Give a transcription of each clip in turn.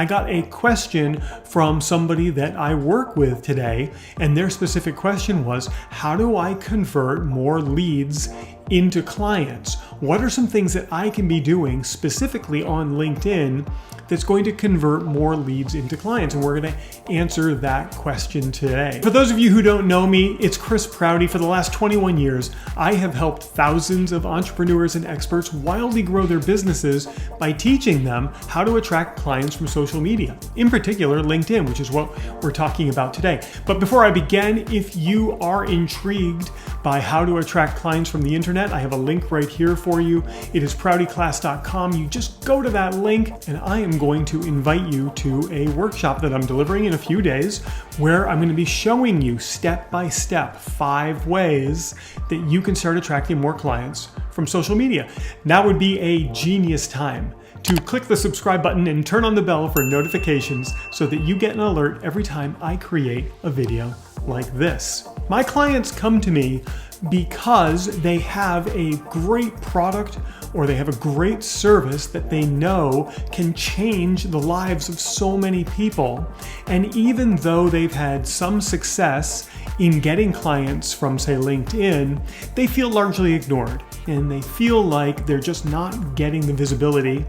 I got a question from somebody that I work with today, and their specific question was, how do I convert more leads into clients? What are some things that I can be doing specifically on LinkedIn that's going to convert more leads into clients? And we're going to answer that question today. For those of you who don't know me, it's Chris Prouty. For the last 21 years, I have helped thousands of entrepreneurs and experts wildly grow their businesses by teaching them how to attract clients from social media, in particular LinkedIn, which is what we're talking about today. But before I begin, if you are intrigued by how to attract clients from the internet, I have a link right here for you. It is ProutyClass.com. You just go to that link, and I am going to invite you to a workshop that I'm delivering in a few days where I'm going to be showing you step by step 5 ways that you can start attracting more clients from social media. Now would be a genius time to click the subscribe button and turn on the bell for notifications so that you get an alert every time I create a video like this. My clients come to me because they have a great product or they have a great service that they know can change the lives of so many people. And even though they've had some success in getting clients from, say, LinkedIn, they feel largely ignored and they feel like they're just not getting the visibility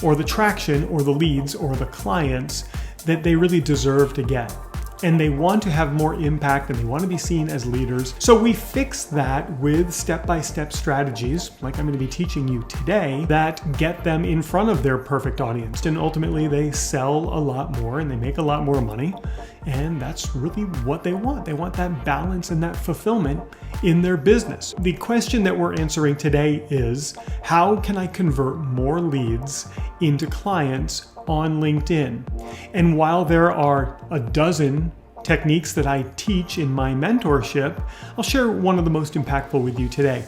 or the traction or the leads or the clients that they really deserve to get. And they want to have more impact and they want to be seen as leaders. So we fix that with step-by-step strategies, like I'm going to be teaching you today, that get them in front of their perfect audience. And ultimately they sell a lot more and they make a lot more money. And that's really what they want. They want that balance and that fulfillment in their business. The question that we're answering today is, how can I convert more leads into clients on LinkedIn? And while there are a dozen techniques that I teach in my mentorship, I'll share one of the most impactful with you today.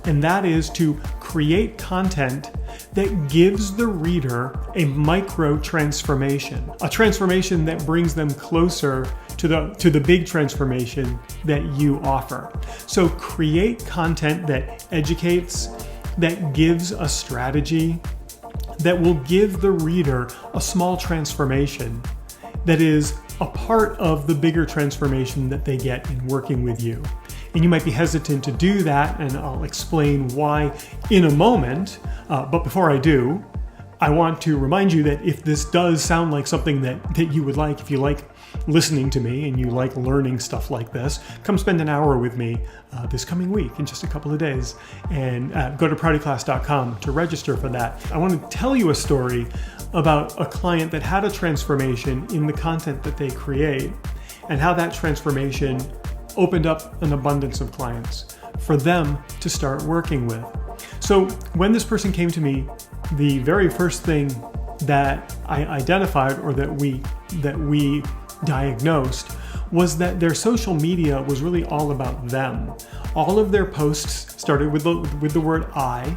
And that is to create content that gives the reader a micro transformation, a transformation that brings them closer to the big transformation that you offer. So create content that educates, that gives a strategy, that will give the reader a small transformation that is a part of the bigger transformation that they get in working with you. And you might be hesitant to do that, and I'll explain why in a moment. But before I do, I want to remind you that if this does sound like something that you would like, if you like listening to me and you like learning stuff like this, come spend an hour with me this coming week in just a couple of days, and go to ProutyClass.com to register for that. I want to tell you a story about a client that had a transformation in the content that they create and how that transformation opened up an abundance of clients for them to start working with. So when this person came to me, the very first thing that I identified or that we diagnosed was that their social media was really all about them. All of their posts started with the word I.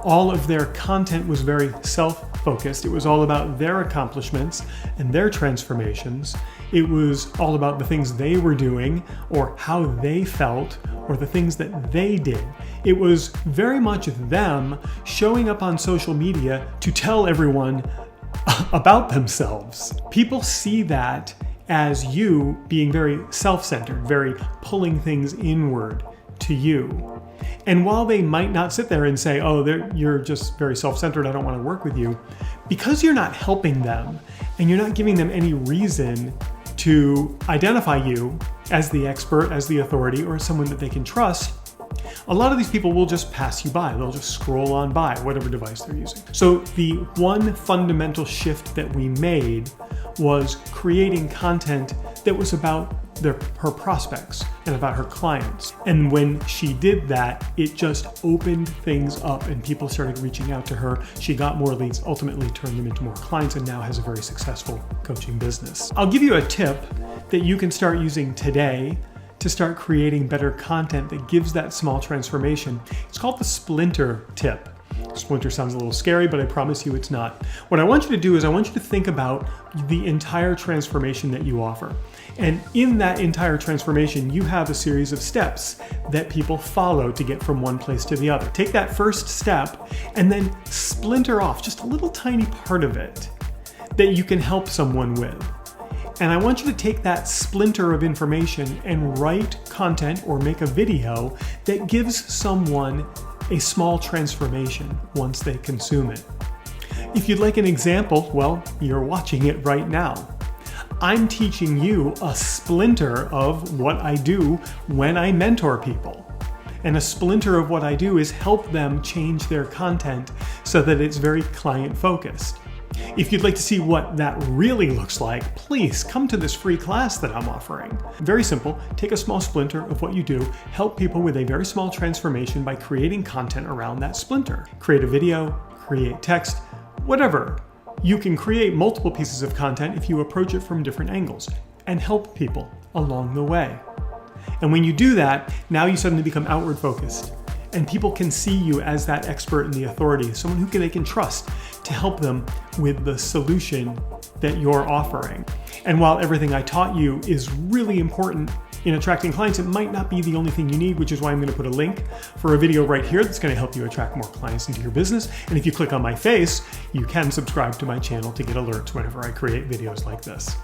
All of their content was very self-focused. It was all about their accomplishments and their transformations. It was all about the things they were doing or how they felt or the things that they did. It was very much them showing up on social media to tell everyone about themselves. People see that as you being very self-centered, very pulling things inward to you. And while they might not sit there and say, oh, you're just very self-centered, I don't want to work with you, because you're not helping them and you're not giving them any reason to identify you as the expert, as the authority, or as someone that they can trust, a lot of these people will just pass you by. They'll just scroll on by whatever device they're using. So the one fundamental shift that we made was creating content that was about her prospects and about her clients. And when she did that, it just opened things up and people started reaching out to her. She got more leads, ultimately turned them into more clients, and now has a very successful coaching business. I'll give you a tip that you can start using today to start creating better content that gives that small transformation. It's called the splinter tip. Splinter sounds a little scary, but I promise you it's not. What I want you to do is I want you to think about the entire transformation that you offer. And in that entire transformation, you have a series of steps that people follow to get from one place to the other. Take that first step and then splinter off just a little tiny part of it that you can help someone with. And I want you to take that splinter of information and write content or make a video that gives someone a small transformation once they consume it. If you'd like an example, well, you're watching it right now. I'm teaching you a splinter of what I do when I mentor people. And a splinter of what I do is help them change their content so that it's very client-focused. If you'd like to see what that really looks like, please come to this free class that I'm offering. Very simple, take a small splinter of what you do, help people with a very small transformation by creating content around that splinter. Create a video, create text, whatever. You can create multiple pieces of content if you approach it from different angles and help people along the way. And when you do that, now you suddenly become outward focused. And people can see you as that expert and the authority, someone who they can trust to help them with the solution that you're offering. And while everything I taught you is really important in attracting clients, it might not be the only thing you need, which is why I'm going to put a link for a video right here that's going to help you attract more clients into your business. And if you click on my face, you can subscribe to my channel to get alerts whenever I create videos like this.